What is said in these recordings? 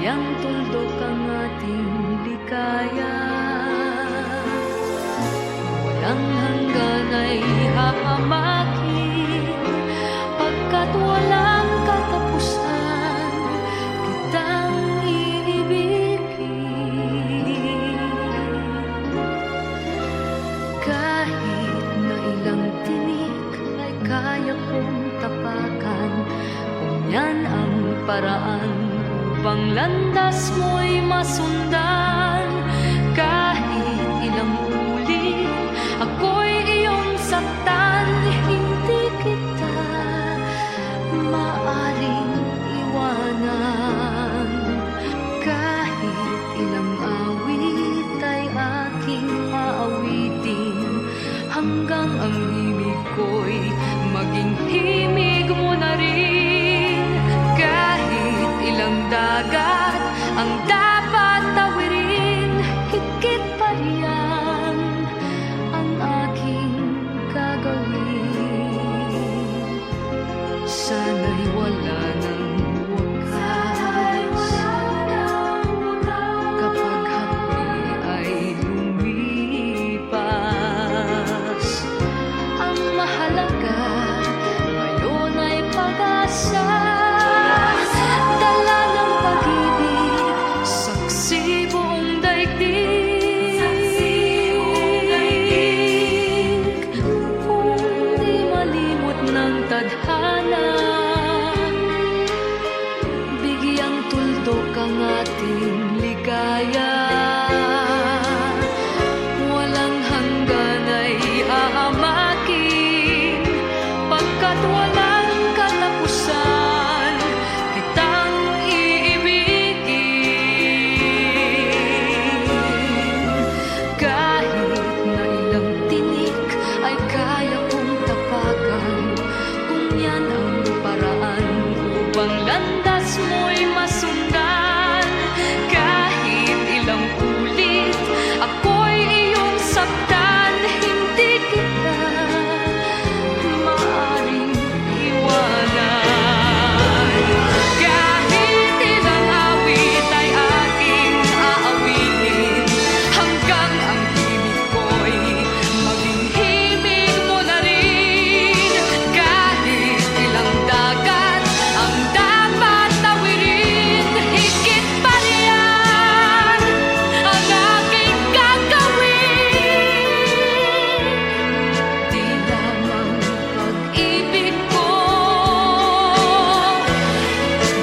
Bigyan tuldok ang ating likaya, walang hanggan ay hahamakin, pagkat walang katapusan kitang iibigin. Kahit na ilang tinik ay kaya kong tapakan, kung yan ang paraan upang landas mo'y masundan. Kahit ilang ulit ako'y iyong saktan, hindi kita maaring iwanan. Kahit ilang awit ay aking aawitin, hanggang ang himig ko'y maging himig mo na rin. Kahit ilang dagat ang dapat tawirin, higit pa riyan ang aking gagawin. Sana'y wala nang wakas, kapag hapdi ay lumipas. Ang mahalaga ngayon ay pag-asa, dala ng pag-ibig, saksi buong daigdig. Kung di malimot ng tadhana, bigyang tuldok ang ating ligaya. Walang hanggan ay hahamakin, pagkat walang katapusan kitang iibigin. Kahit na ilang tinik ay kaya kong tapakan, kung yan ang paraan upang landas mo'y masundan. Kahit ilang ulit ako'y iyong saktan, hindi kita maaring iwanan. Kahit ilang awit ay aking aawitin, hanggang ang himig ko'y maging himig mo na rin. Kahit ilang dagat ang dapat tawirin, higit pa riyan ang aking gagawin. Di lamang pag-ibig ko,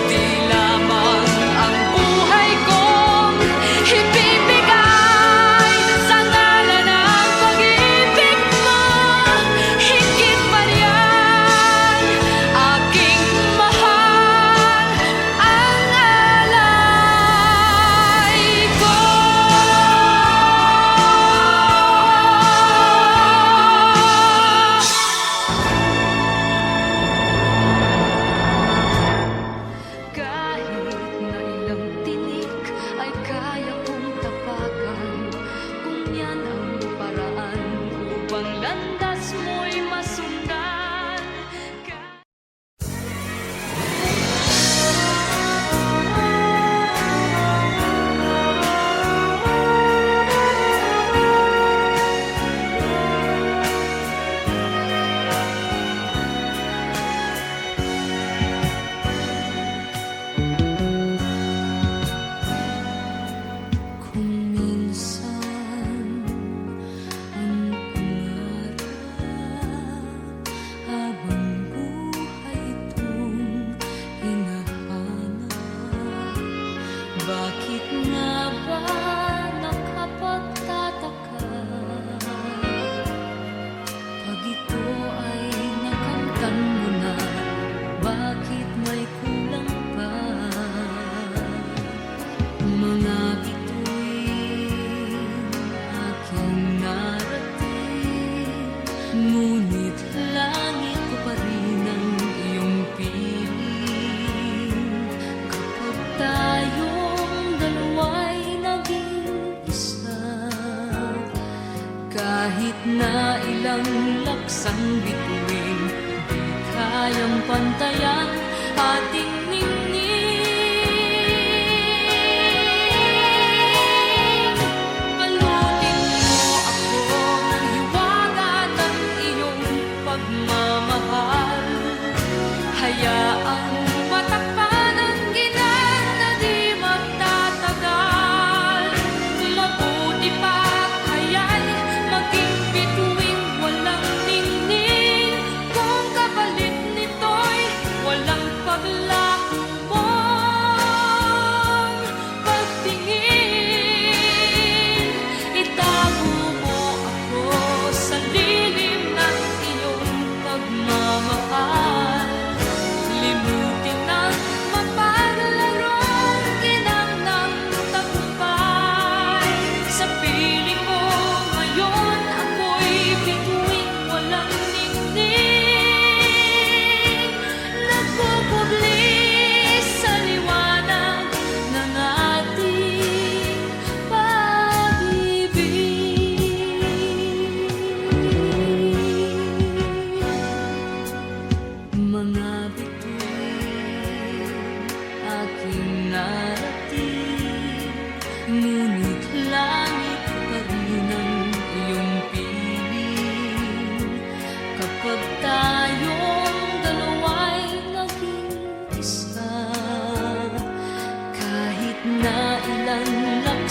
di lamang ang buhay kong ibibigay sa ngalan ng pag-ibig mo, higit pa riyan aking mahal ang alay ko. Kahit na ilang tinik ay kaya kong tapakan, kung yan ang paraan upang landas mo'y masundan. Kung minsan ang pangarap habang buhay itong hinahanap, bakit nga ba nakapagtataka pag ito ay nakamtan mo na? Bakit may kulang pa? Mga bituin aking narating, ngunit langit ko pa rin ang iyong piling. Kapag tayong dalawa'y naging isa, kahit na ilang laksang bituin, di kayang pantayan ating ningning.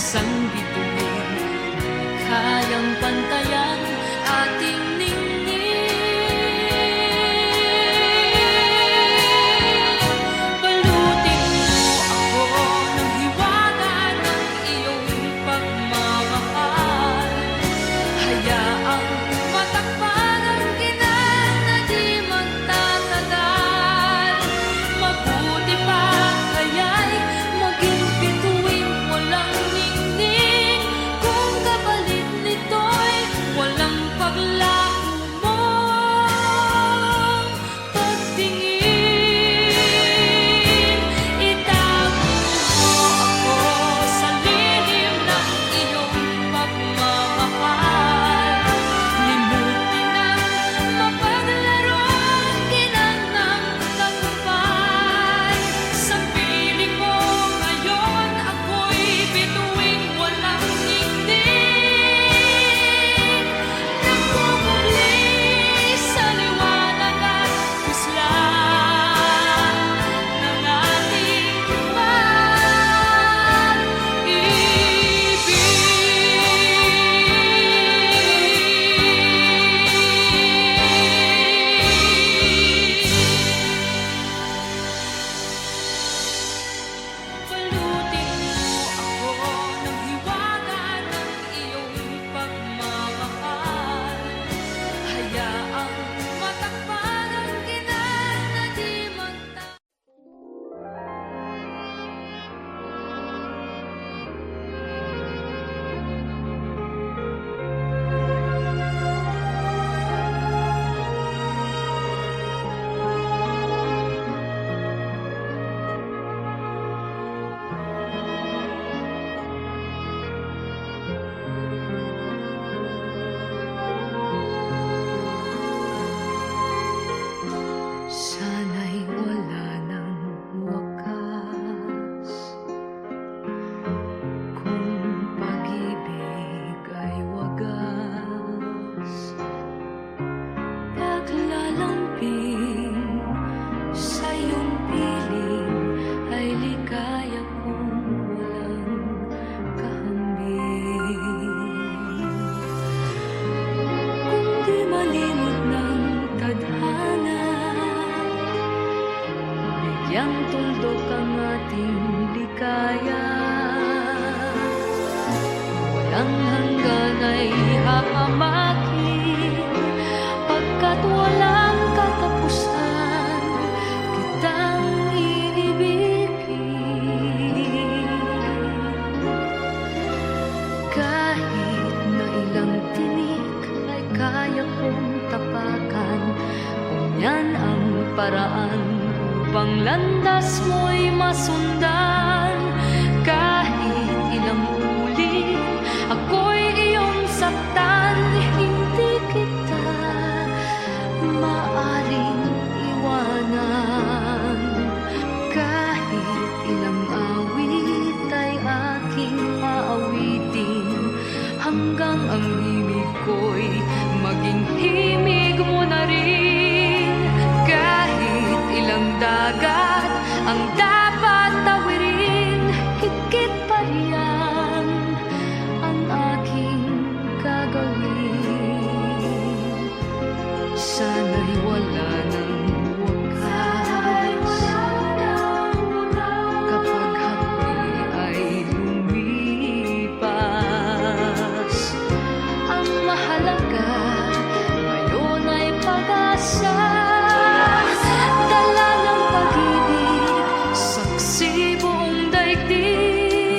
isang bituin, kayang pantayan ating ningning. Balutin mo ako ng hiwaga ng iyong pagmamahal, hayaang matakpan ang ginang na di magtatagal. Mabuti pa kaya'y maging bituin walang ningning, kung kapalit nito'y walang paglaho mong pagtingin. Itago mo ako sa lihim ng iyong pagmamahal, limutin ang mapaglaro ang ginang ng tagumpay. Sa piling mo ngayon ako'y bituing walang ningning, nagmumuli sa liwanag at kuslan ng ating pag-ibig. Balutin mo ako ng hiwaga ng iyong pagmamahal, hayaang matakpan ang ginang na di magtatagal. Sana'y wala ng wakas, kung pag-ibig ay wagas. Paglalamping sa iyong piling ay ligaya kung walang kahambing. Kung di malimot ng tadhana, bigyang tuldok ang ating ligaya. Walang hanggan ay hahamakin, pagkat walang katapusan kitang iibigin. Kahit na ilang tinik ay kaya kong tapakan, kung yan ang paraan upang landas mo'y masundan. Kahit ilang ulit ako'y iyong saktan, hindi kita maaring iwanan. Kahit ilang awit ay aking aawitin, hanggang ang himig ko'y maging himig mo na rin. Kahit ilang dagat ang dapat tawirin, higit pa riyan ang aking gagawin. Sana'y wala ng wakas, kapag hapdi ay lumipas. Ang mahalaga ngayon ay pag-asa, dala ng pag-ibig, saksi buong daigdig.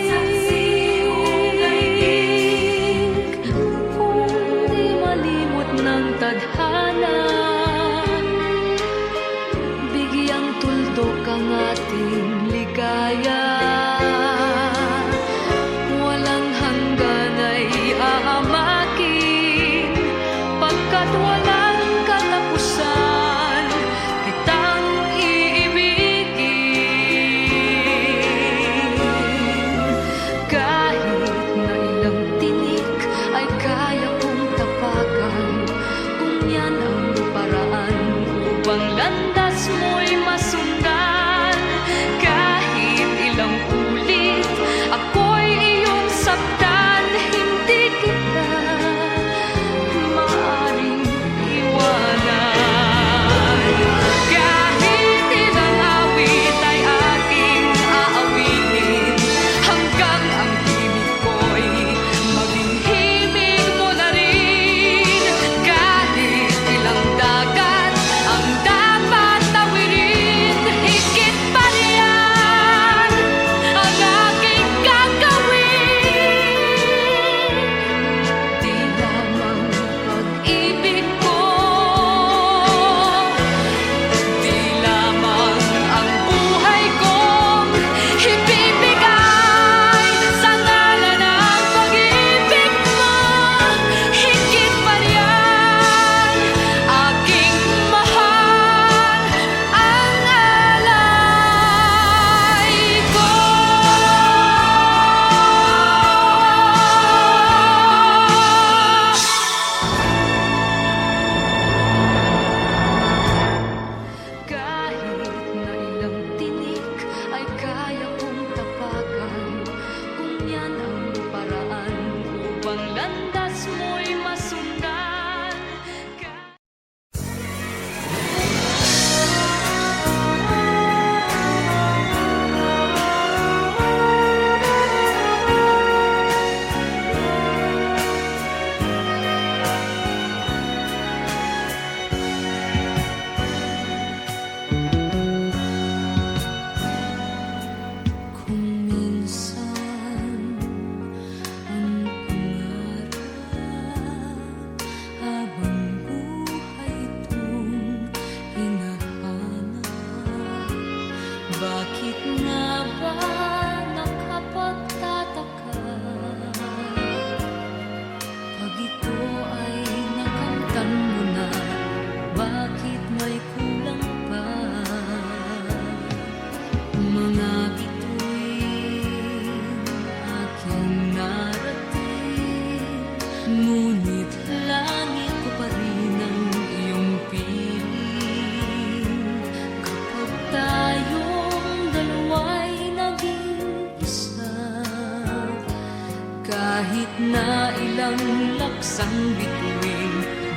Kahit na ilang laksang bituin,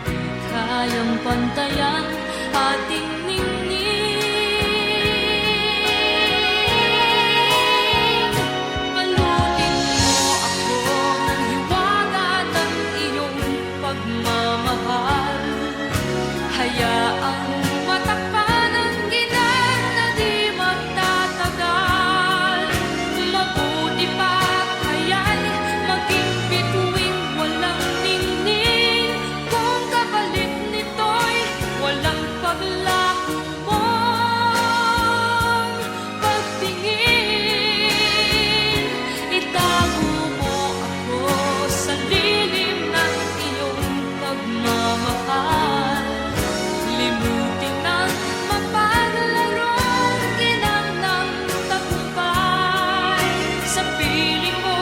di kayang pantayan ating ningning. Balutin mo ako ng hiwaga ng iyong pagmamahal. Hayaang matakpan ang ginang na di magtatagal. Mabuti pa kaya'y maging bituing walang ningning, kung kapalit nito'y walang paglaho mong pagtingin. Itago mo ako sa lilim ng iyong pagmamahal. Limutin ang mapaglarong ginang ng tagumpay. Sa piling mo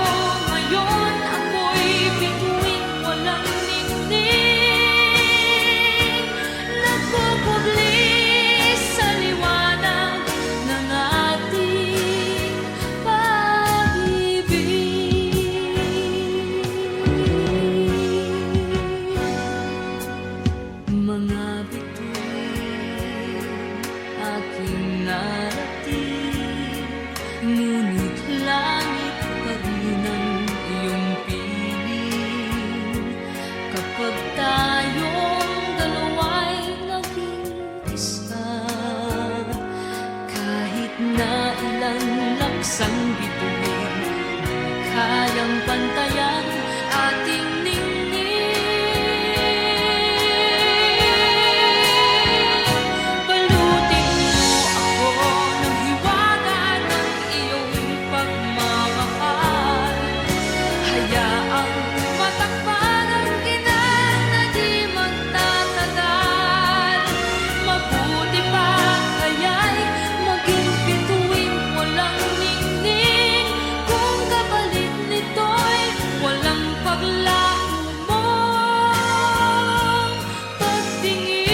ngayon ako'y bituing walang ningning, nagpupugli sa liwanag ng ating pag-ibig. Mga bituin aking narating, ngunit langit pa rin ang iyong piling. Kapag tayong dalawa'y naging isa, kahit na ilang laksang bituin, di kayang pantayan ating ningning. Balutin mo ako ng hiwaga ng iyong pagmamahal. Hayaang matakpan ang ginang na di magtatagal. Mabuti pa kaya'y maging bituing walang ningning, kung kapalit nito'y walang paglaho mong pagtingin.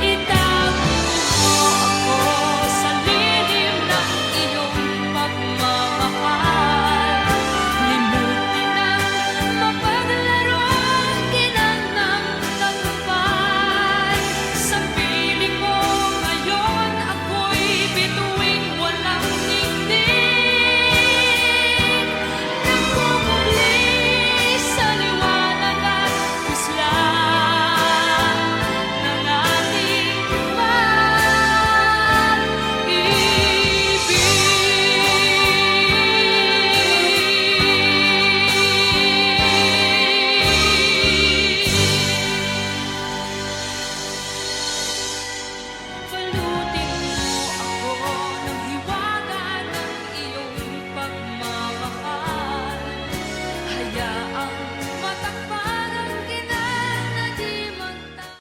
Itago mo ako sa lilim ng iyong pagmamahal. Limutin ang mapaglarong ginang ng tagumpay. Sa piling mo ngayon ako'y bituing walang ningning, nagpupugli sa liwanag at puslan ng ating pag-ibig. Balutin mo ako ng hiwaga ng iyong pagmamahal. Hayaang matakpan ang ginang na di magtatagal.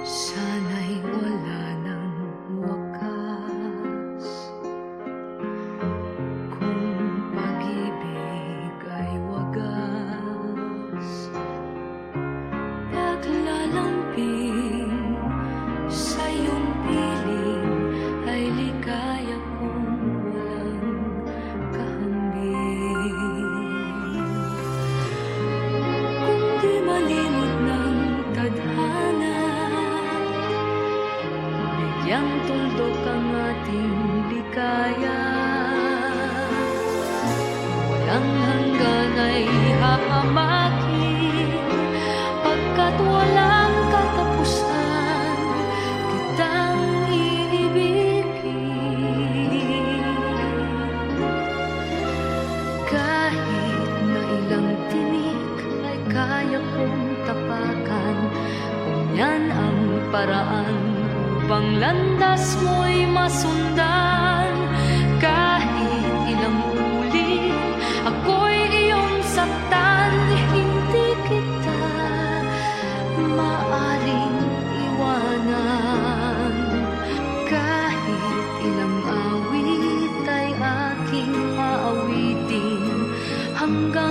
Sana'y wala ng wakas, kung pag-ibig ay wagas. Paglalamping sa iyong piling ay ligaya kung walang kahambing. Kung di malimot ng tadhana, bigyang tuldok ang ating ligaya. Walang hanggan ay hahamakin, pagkat walang katapusan kitang iibigin. Kahit na ilang tinik ay kaya kong tapakan, kung yan ang paraan upang landas mo'y masundan. Kahit ilang ulit ako'y iyong saktan,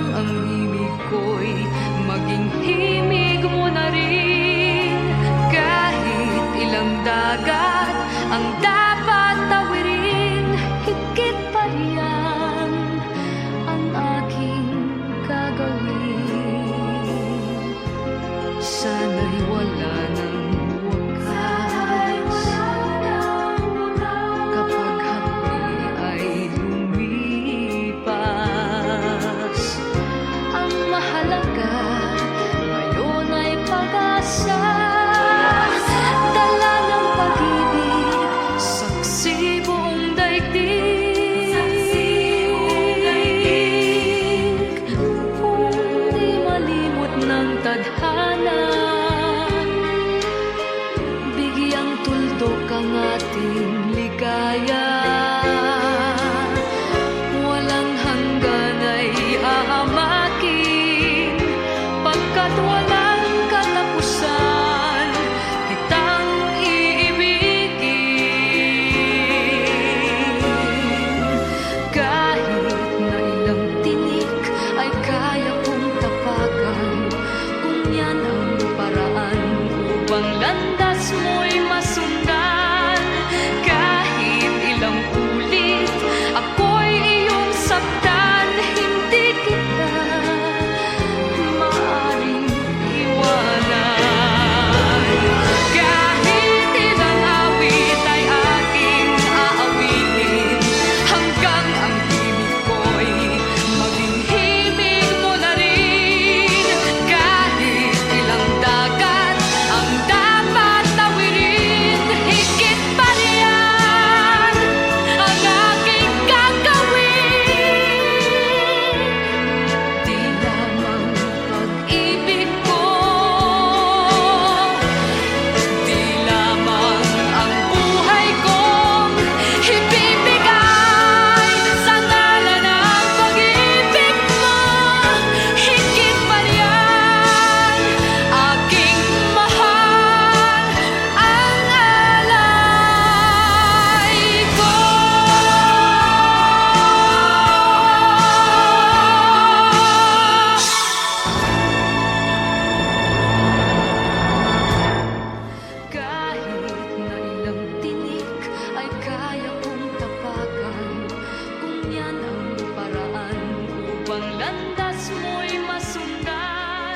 Hanggang ang himig ko'y maging himig mo na rin. Kahit ilang dagat ang dapat tawirin, higit pa riyan ang aking gagawin. Sana'y wala ng wakas kapag hapdi ay lumipas. Ang mahalaga ngayon ay pag-asa, dala ng pag-ibig, saksi buong daigdig. Kung di malimot ng tadhana, bigyang tuldok ang ating ligaya. Walang hanggan ay ahamakin, pagkat walang katapusan kitang iibigin. Kahit na ilang tinik ay kaya kong tapakan, kung yan ang paraan upang landas mo'y masundan. Kahit ilang ulit ako'y iyong saktan, hindi kita maaring iwanan. Kahit ilang awit ay aking aawitin, hanggang ang himig ko'y maging himig mo na rin. Kahit ilang dagat ang dapat tawirin, higit pa riyan ang aking gagawin. Di lamang pag-ibig ko, di lamang ang buhay kong ibibigay sa ngalan ng pag-ibig mo. Higit pa riyan aking mahal, ang alay ko. Kahit na ilang tinik ay kaya kong tapakan, kung yan ang paraan upang landas mo'y masundan.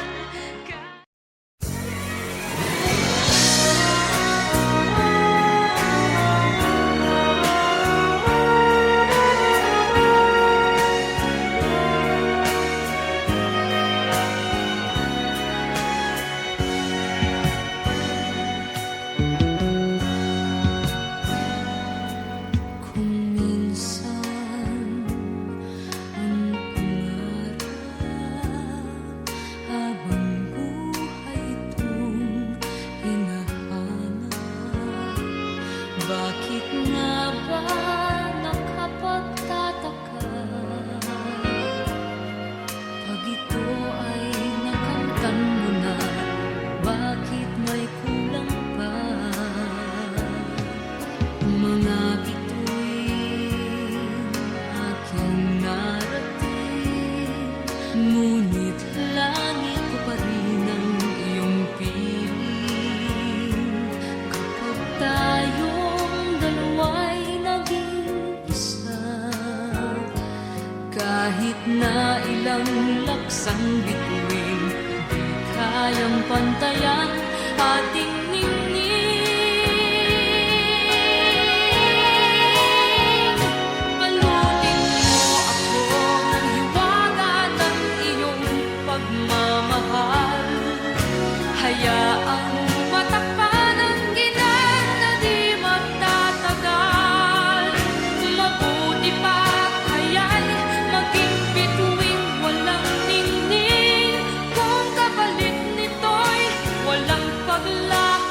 Kung minsan ang pangarap habang buhay itong hinahanap, bakit nga ba nakapagtataka pag ito ay nakamtan mo na? Bakit may kulang pa? Mga bituin aking narating, ngunit langit ko pa rin ang iyong piling. Kapag tayong dalawa'y naging isa, kahit na ilang laksang bituin, di kayang pantayan ating ningning. Balutin mo ako ng hiwaga ng iyong pagmamahal. Hayaang matakpan ang ginang na di magtatagal. Mabuti pa kaya'y maging bituing walang ningning, kung kapalit nito'y walang paglaho.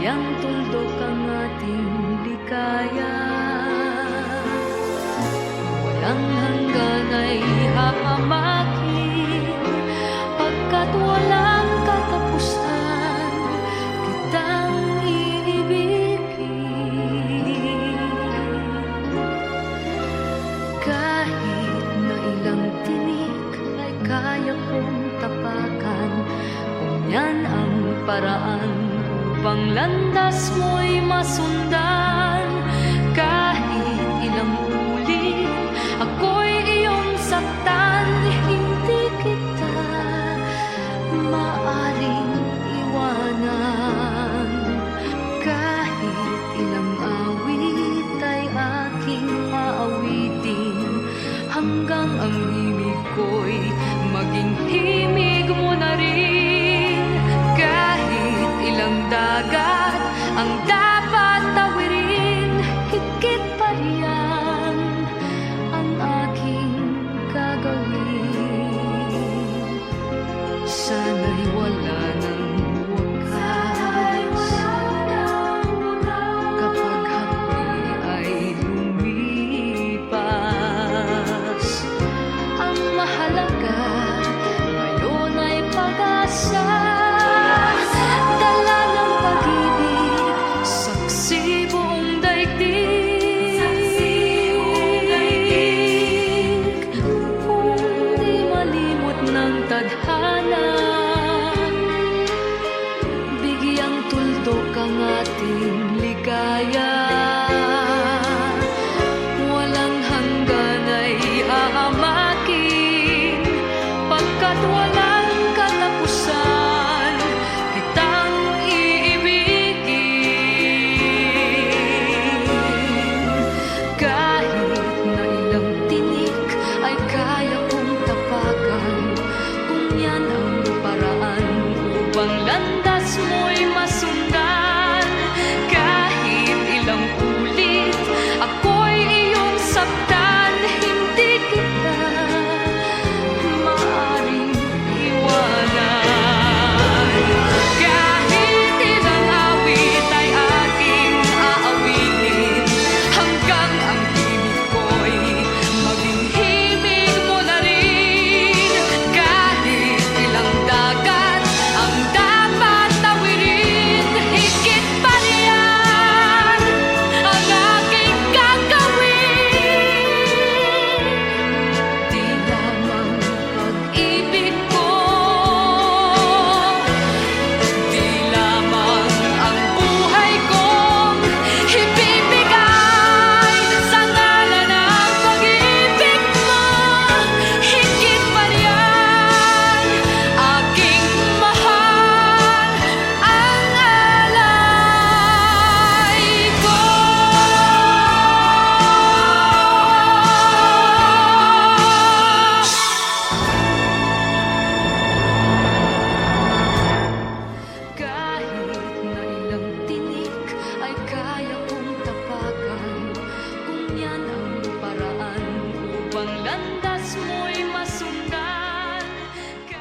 Bigyan tuldok ang ating ligaya. Walang hanggan ay hahamakin, pagkat walang katapusan kitang iibigin. Kahit na ilang tinik ay kaya kong tapakan, kung yan ang paraan upang landas mo'y masundan. Kahit ilang ulit ako'y iyong saktan, hindi kita maaring iwanan. Kahit ilang awit ay aking aawitin, hanggang ang himig ko'y maging himig mo na rin. Kahit ilang dagat ang dapat tawirin, higit pa riyan ang aking gagawin. Sana'y wala nang wakas, kapag hapdi ay lumipas. Ang mahalaga ngayon ay pag-asa, dala ng pag-ibig, saksi buong daigdig. Kung di malimot ng tadhana, bigyang tuldok ang ating ligaya. Walang hanggan ay hahamakin, pagkat walang katapusan kitang iibigin. Kahit na ilang tinik ay kaya kong tapakan, kung yan ang paraan upang landas